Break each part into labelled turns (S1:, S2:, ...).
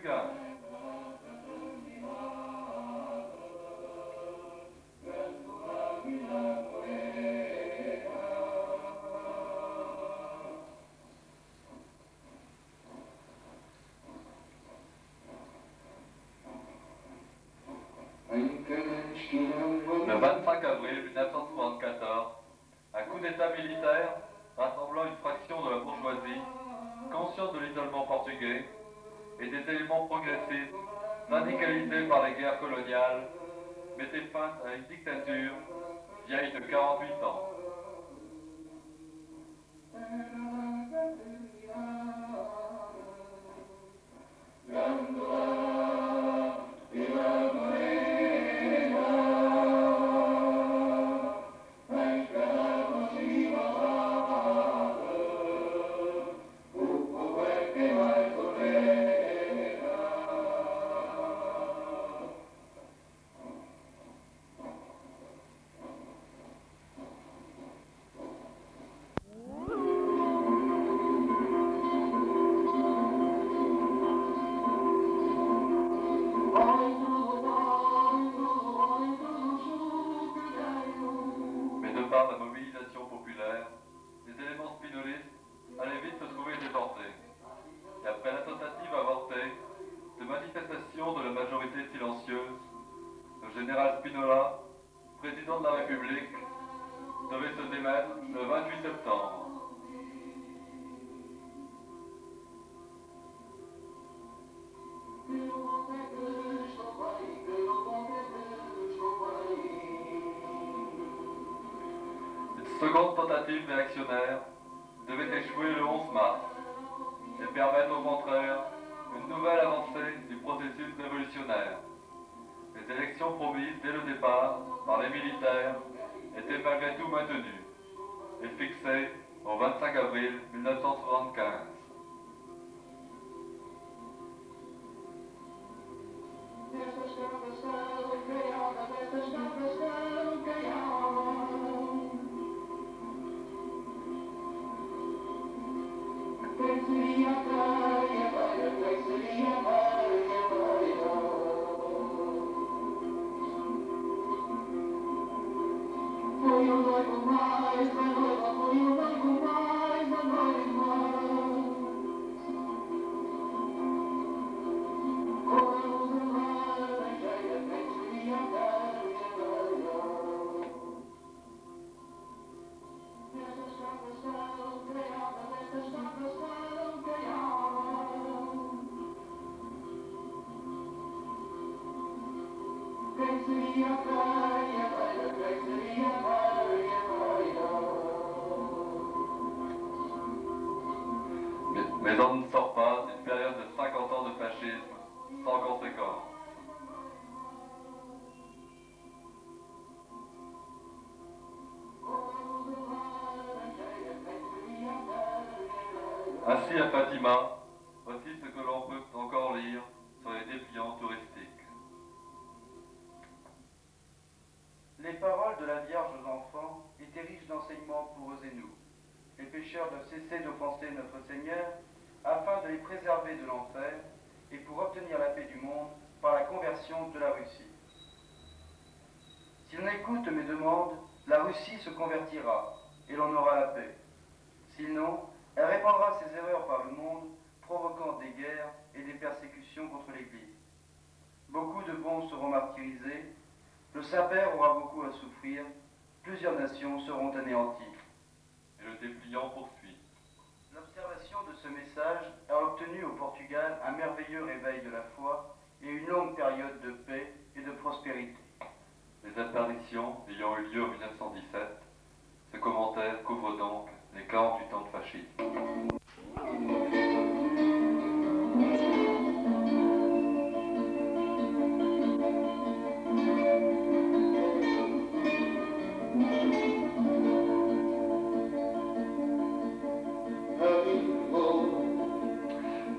S1: Portugal. Le 25 avril 1974, un coup d'État militaire, rassemblant une fraction de la bourgeoisie, consciente de l'isolement portugais, et des éléments progressistes, radicalisés par les guerres coloniales, mettait fin à une dictature vieille de 48 ans. Mais de par la mobilisation populaire, les éléments spinolistes allaient vite se trouver déportés. Et après la tentative avortée de manifestation de la majorité silencieuse, le général Spinola, président de la République, devait se démettre le 28 septembre. Une seconde tentative réactionnaire devait échouer le 11 mars et permettre au contraire une nouvelle avancée du processus révolutionnaire. Les élections promises dès le départ par les militaires étaient malgré tout maintenues et fixées au 25 avril 1975. Mais on ne sort pas d'une période de 50 ans de fascisme sans conséquence. Ainsi à Fatima, voici ce que l'on peut encore lire sur les dépliants touristiques.
S2: Les paroles de la Vierge aux enfants étaient riches d'enseignements pour eux et nous. Les pécheurs doivent cesser d'offenser notre Seigneur afin de les préserver de l'enfer et pour obtenir la paix du monde par la conversion de la Russie. Si l'on écoute mes demandes, la Russie se convertira et l'on aura la paix. Sinon, elle répandra ses erreurs par le monde, provoquant des guerres et des persécutions contre l'Église. Beaucoup de bons seront martyrisés, le Saint-Père aura beaucoup à souffrir, plusieurs nations seront anéanties.
S1: Et le dépliant poursuit.
S2: L'observation de ce message a obtenu au Portugal un merveilleux réveil de la foi et une longue période de paix et de prospérité.
S1: Les interdictions ayant eu lieu en 1917, ce commentaire couvre donc les 48 ans de fascisme.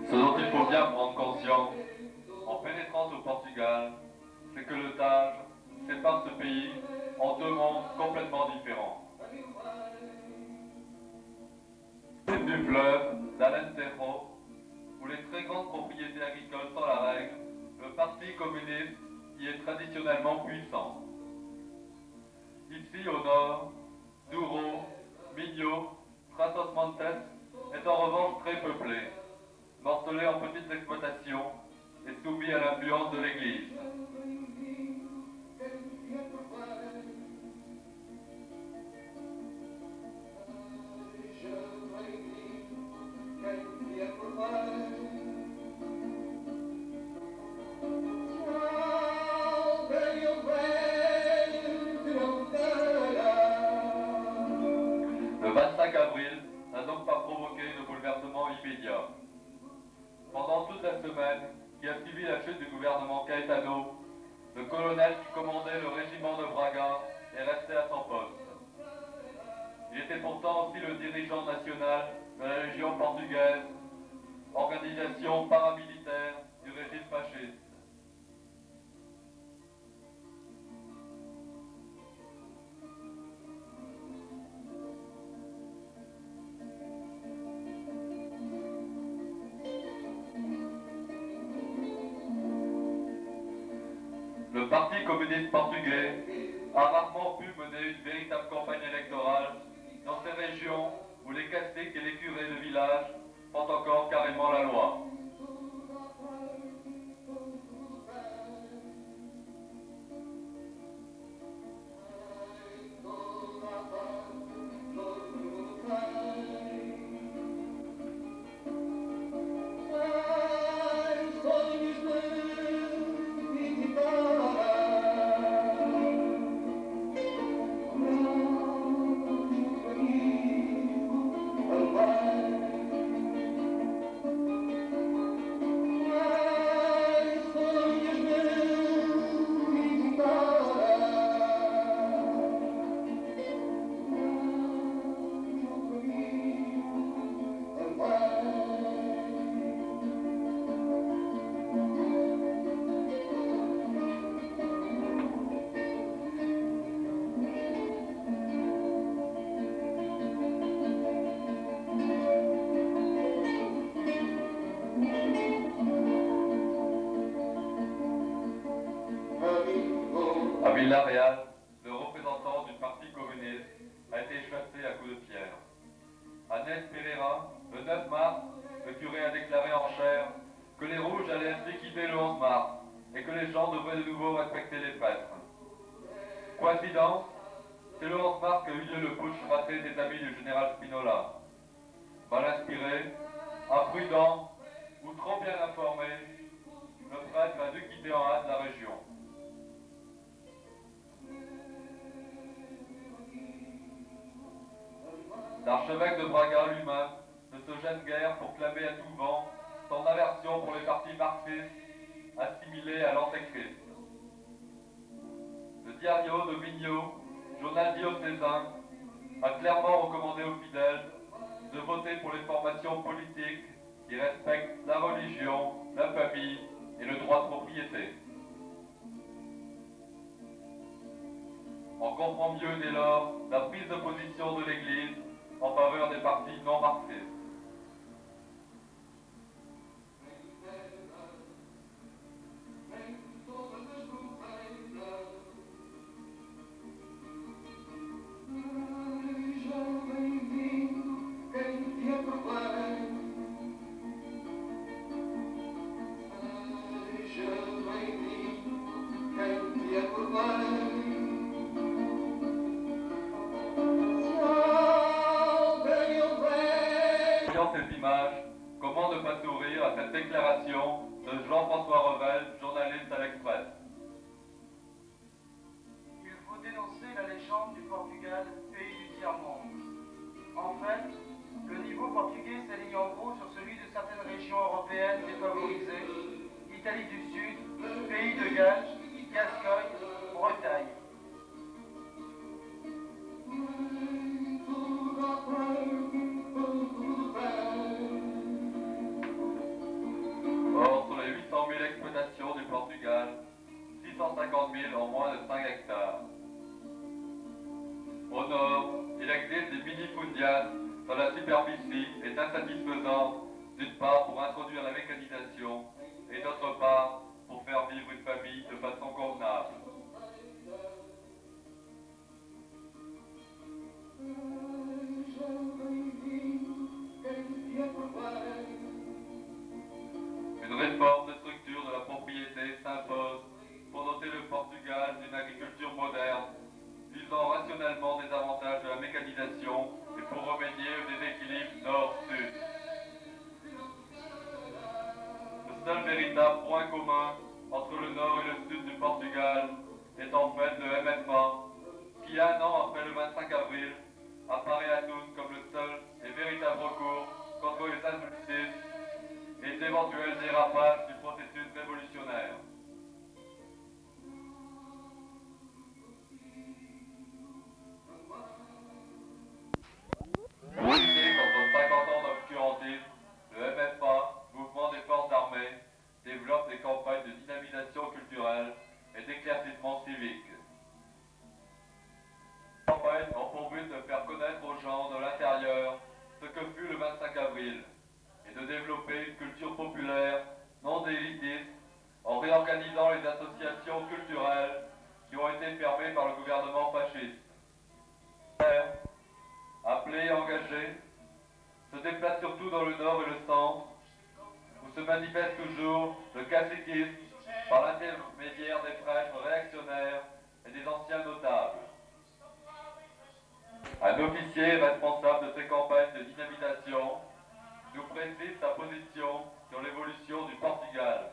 S1: Ce dont il faut bien prendre conscience, en pénétrant au Portugal, c'est que le Tage sépare ce pays en deux mondes complètement différents. Du fleuve, d'Alentejo, où les très grandes propriétés propriété agricole sans la règle, le Parti communiste y est traditionnellement puissant. Ici au nord, Douro, Minho, Trás Montes est en revanche très peuplé, morcelé en petites exploitations et soumis à l'influence de l'Église. Le 25 avril n'a donc pas provoqué de bouleversement immédiat. Pendant toute la semaine qui a suivi la chute du gouvernement Caetano, le colonel qui commandait le régiment de Braga est resté à son poste. Il était pourtant aussi le dirigeant national de la Légion portugaise, organisation paramilitaire du régime fasciste. Le Parti communiste portugais a rarement pu mener une véritable campagne électorale dans ces régions où les caciques et les curés de village font encore carrément la loi. À Villarreal, le représentant du Parti communiste a été chassé à coups de pierre. À Nes Pereira, le 9 mars, le curé a déclaré en chair que les rouges allaient être liquidés le 11 mars et que les gens devraient de nouveau respecter les prêtres. Coïncidence, c'est le 11 mars qu'a eu lieu le putsch raté des amis du général Spinola. Mal inspiré, imprudent ou trop bien informé, le prêtre a dû quitter en hâte la région. L'archevêque de Braga lui-même ne se gêne guère pour clamer à tout vent son aversion pour les partis marxistes assimilés à l'antéchrist. Le Diario de Minho, journal diocésain, a clairement recommandé aux fidèles de voter pour les formations politiques qui respectent la religion, la famille et le droit de propriété. On comprend mieux dès lors la prise de position de l'Église en faveur des partis non marxistes. Cette image, comment ne pas sourire à cette déclaration de Jean-François Revel, journaliste à l'Express.
S2: Il faut dénoncer la légende du Portugal, pays du tiers-monde. En fait, le niveau portugais s'aligne en gros sur celui de certaines régions européennes défavorisées, Italie du Sud, pays de Galles, Gascogne, Bretagne.
S1: Or, sur les 800 000 exploitations du Portugal, 650 000 ont moins de 5 hectares. Au nord, il existe des mini-fundias dont la superficie est insatisfaisante d'une part pour introduire la mécanisation et d'autre part pour faire vivre une famille de façon convenable. Une réforme de structure de la propriété s'impose pour doter le Portugal d'une agriculture moderne, visant rationnellement des avantages de la mécanisation et pour remédier au déséquilibre nord-sud. Le seul véritable point commun entre le nord et le sud du Portugal est en fait le MFA, qui un an après le 25 avril apparaît à tous comme le seul et véritable recours contre les injustices et d'éventuels dérapages du processus révolutionnaire. Pour lutter contre 50 ans d'obscurantisme, le MFA, mouvement des forces armées, développe des campagnes de dynamisation culturelle et d'éclaircissement civique. Les campagnes ont pour but de faire connaître aux gens de l'intérieur ce que fut le 25 avril et de développer une culture populaire non élitiste en réorganisant les associations culturelles qui ont été fermées par le gouvernement fasciste. Appelés et engagés, se déplacent surtout dans le nord et le centre, où se manifeste toujours le caciquisme par l'intermédiaire des prêtres réactionnaires et des anciens notables. Un officier responsable de ces campagnes de dynamisation nous précise sa position sur l'évolution du Portugal.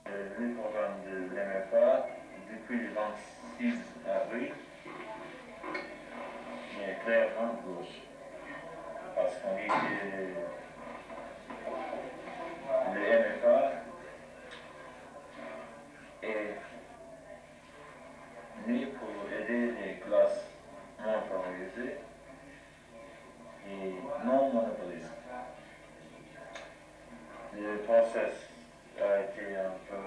S3: Le programme de l'MFA, depuis le 26 avril, est clairement gauche. Parce qu'on dit que le MFA est né pour aider les classes moins favorisées et non monopolistes. Le process a été un peu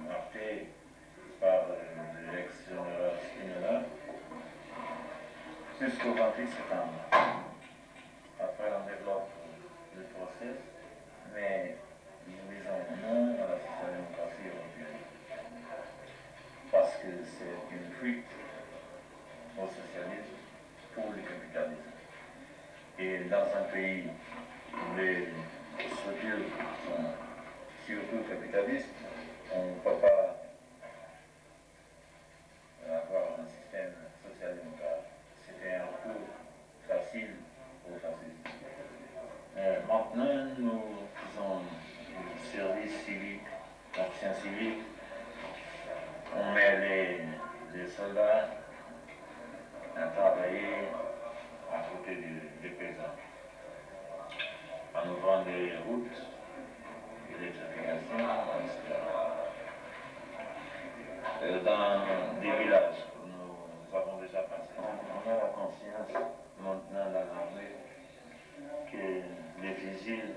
S3: marqué par l'élection de Spinola jusqu'au 28 septembre. Après, on développe le process, mais nous disons non à la social-démocratie européenne. Parce que c'est une fuite au socialisme pour le capitalisme. Et dans un pays où les structures sont surtout capitalistes, on ne peut pas avoir un système social-démocrate. C'était un coup facile aux fascistes. Maintenant, nous faisons du service civique, l'action civique. On met les soldats à travailler à côté des paysans, en ouvrant des routes, l'électrification, etc. Dans des villages où nous avons déjà passé, on a la conscience maintenant dans l'armée que les vigiles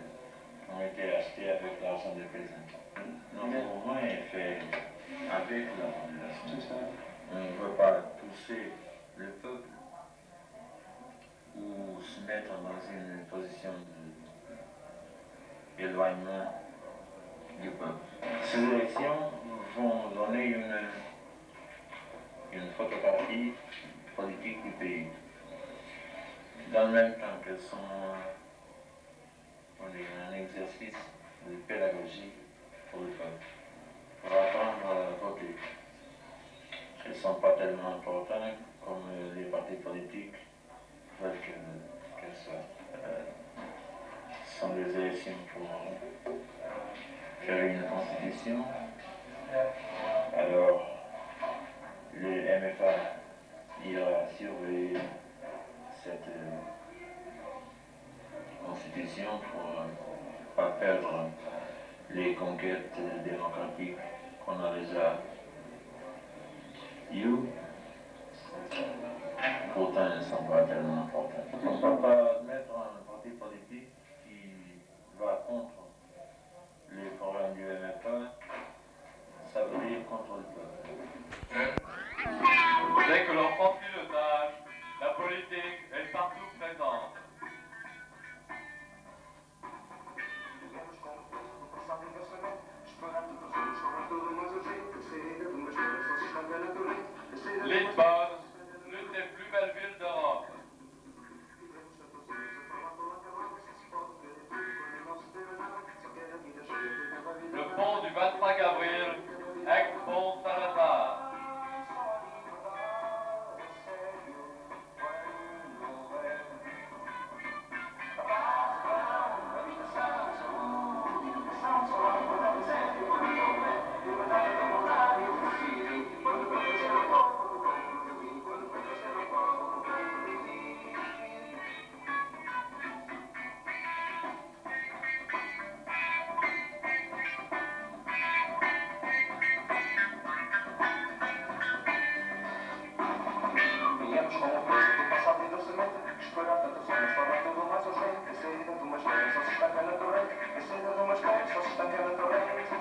S3: ont été achetés avec l'argent des paysans. Notre mouvement est fait avec la population. On ne veut pas toucher le peuple ou se mettre dans une position d'éloignement du peuple. Ces élections vont donner une photographie politique du pays. Dans le même temps qu'elles sont un exercice de pédagogie pour le peuple, pour apprendre à voter. Elles ne sont pas tellement importantes comme les partis politiques veulent qu'elles soient. Ce sont des élections pour faire une constitution. Alors, le MFA ira surveiller cette constitution pour ne pas perdre les conquêtes démocratiques qu'on a déjà eues. Pourtant, elles ne sont pas tellement importantes. On ne peut pas admettre un parti politique qui va contre les programmes du MFA, ça veut dire contre le peuple.
S1: Dès que l'on prend pilotage, la politique est partout présente.
S4: estanca na torrente, a saída de uma espécie só se estanca na torrente.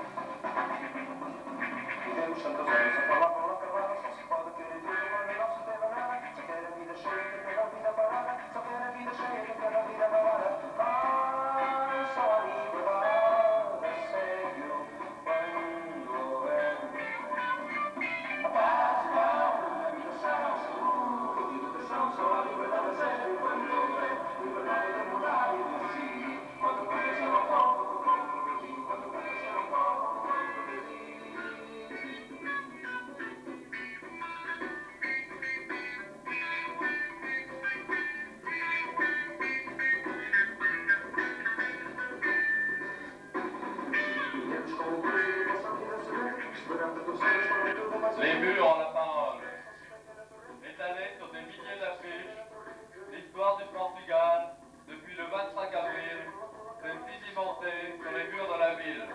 S4: Vivemos tantos anos a falar para lá acabar, só se pode querer tudo quando não se teve nada. Só quer a vida cheia, que quer a vida parada. Só quer a vida cheia, que quer a vida parada. Só a liberdade é sério quando houver a paz, não, a habitação, saúde, educação. Só a liberdade é sério quando houver liberdade de mudar e de decidir. Quando conhecer ao povo, o povo progrediu. Quando conhecer ao povo, o povo progrediu.
S1: Les murs ont la parole. Étalés sur des milliers d'affiches, l'histoire du Portugal, depuis le 25 avril, s'est sédimentée sur les murs de la ville.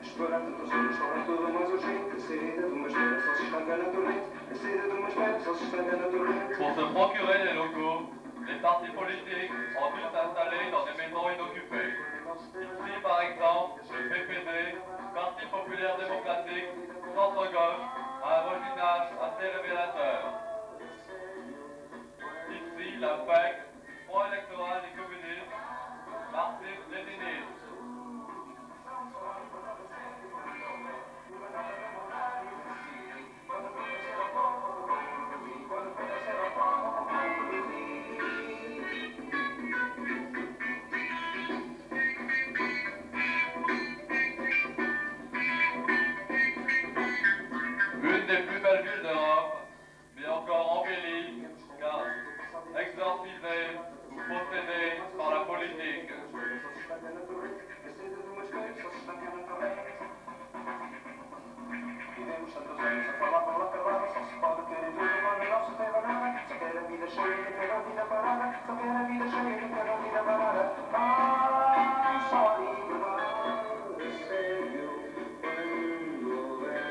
S4: Explorando os sonhos, sobra tudo mais urgente. A saída de uma espera só se estanca na torrente. A saída de uma espera só se estanca na torrente.
S1: Pour se procurer des locaux, les partis politiques ont dû s'installer dans des maisons inoccupées. Ici, par exemple, le PPD, Parti populaire démocratique, centre-gauche, a un voisinage assez révélateur. Ici, la PEC, Front électoral des communistes, marxiste-léniniste. Une des plus belles villes d'Europe, mais encore embellie, car exorcisée ou possédée par la politique.
S4: Vivemos tantos anos a falar para lá acabar, só se pode querer tudo quando não se teve nada. Só quer a vida cheia, que quer a vida parada. Só quer a vida cheia, que quer a vida parada. Só a liberdade é sério quando houver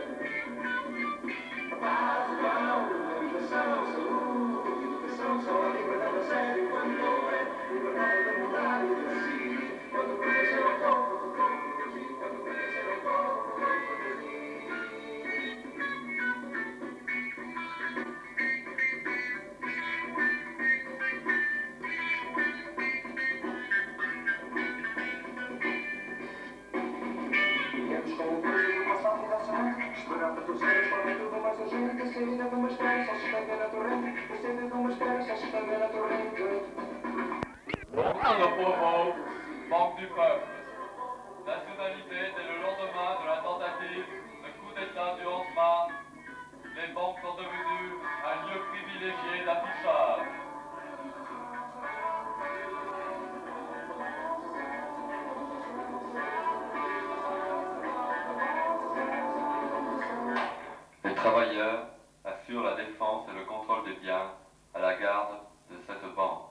S4: a paz, o pão, a habitação, saúde, educação. Só a liberdade é sério quando houver liberdade de mudar e de decidir. Quando conhecer ao povo, o povo progrediu. Quando conhecer ao povo, o povo progrediu. Esperando que os anos formem tudo mais urgente. A saída de uma espera só se estanca na torrente. A saída de uma espera só se estanca na torrente.
S1: Le pauvre manque du peuple. Nationalité dès le lendemain de la tentative de coup d'État du 11 mars, les banques sont devenues un lieu privilégié d'affichage. Les travailleurs assurent la défense et le contrôle des biens à la garde de cette banque.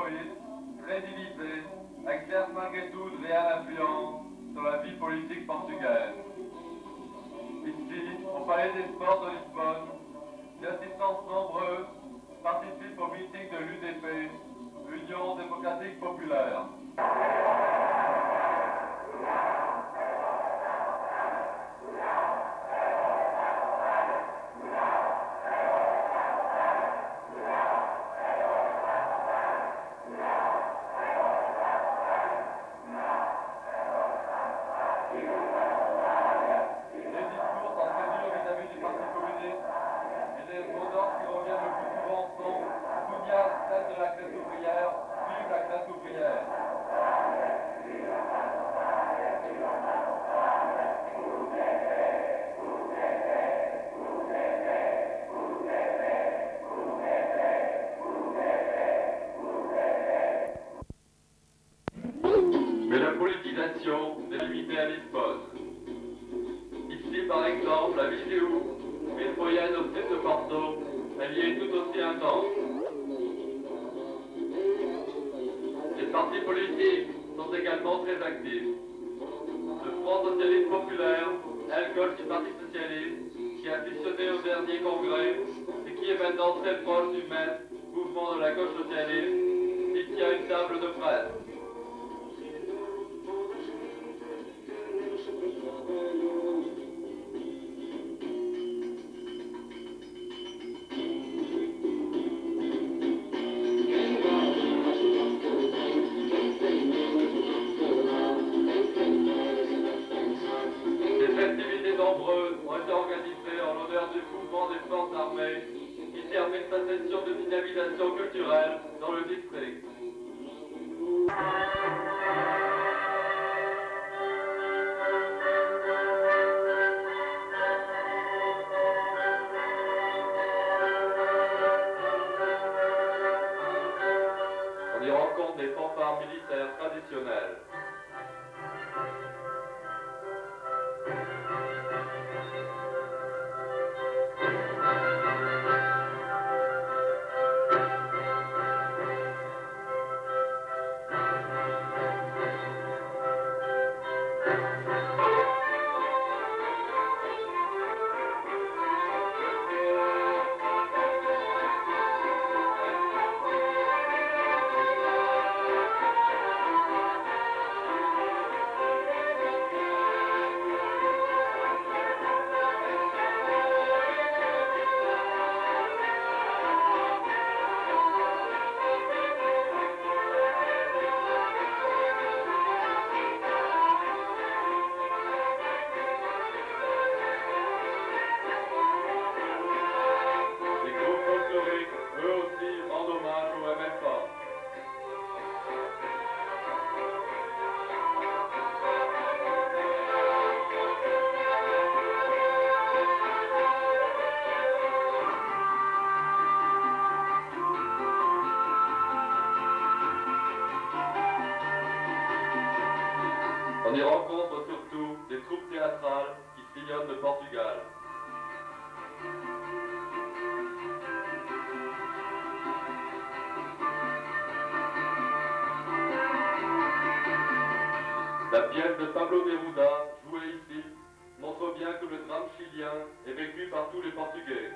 S1: égoïste, très divisé, exerce malgré tout une réelle influence sur la vie politique portugaise. Ici, au Palais des Sports de Lisbonne, des assistants nombreux participent au meeting de l'UDP, Union démocratique populaire. Mais la politisation n'est limitée à Lisbonne. Ici, par exemple, la Viseu, ville moyenne au sud de Porto, elle y est tout aussi intense. Les partis politiques sont également très actifs. Le Front socialiste populaire, aile gauche du Parti socialiste, qui a fusionné au dernier congrès et qui est maintenant très proche du MES, mouvement de la gauche socialiste, y tient une table de presse. Des festivités nombreuses ont été organisées en l'honneur du mouvement des forces armées qui termine sa session de dynamisation culturelle dans le district. On y rencontre des fanfares militaires traditionnelles. On y rencontre surtout des troupes théâtrales qui sillonnent le Portugal. La pièce de Pablo Neruda, jouée ici, montre bien que le drame chilien est vécu par tous les Portugais.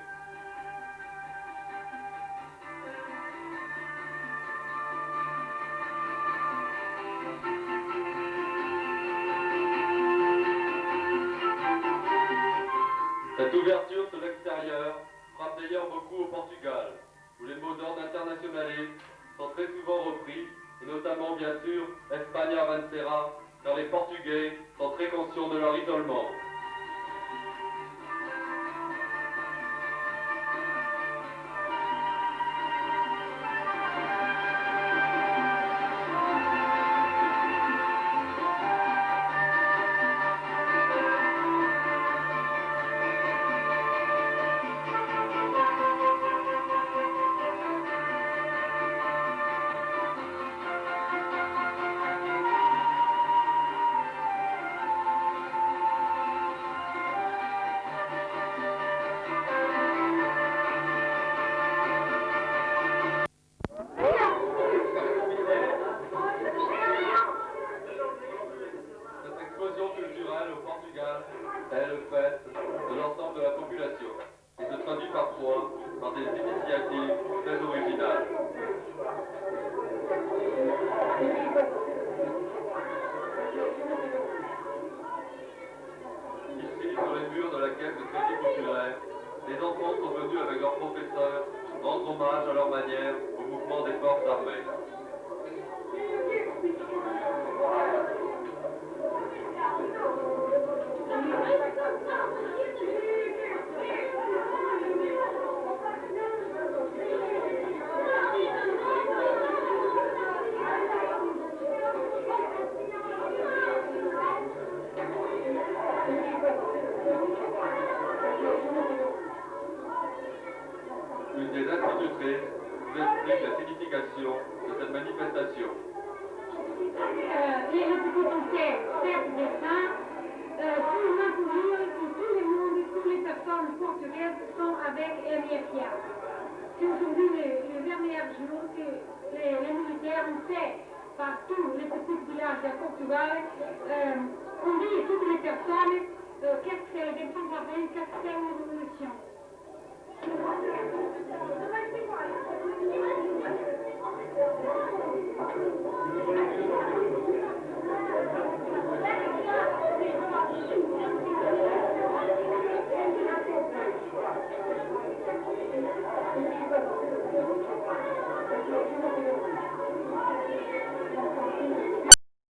S1: Cette ouverture sur l'extérieur frappe d'ailleurs beaucoup au Portugal, où les mots d'ordre internationalistes sont très souvent repris, et notamment bien sûr España vencerá, car les Portugais sont très conscients de leur isolement.
S5: avec MIFIA. C'est aujourd'hui le dernier jour que les militaires ont fait par tous les petits villages de Portugal. On dit à toutes les personnes qu'est-ce que c'est la défense de la peine, qu'est-ce que c'est une révolution.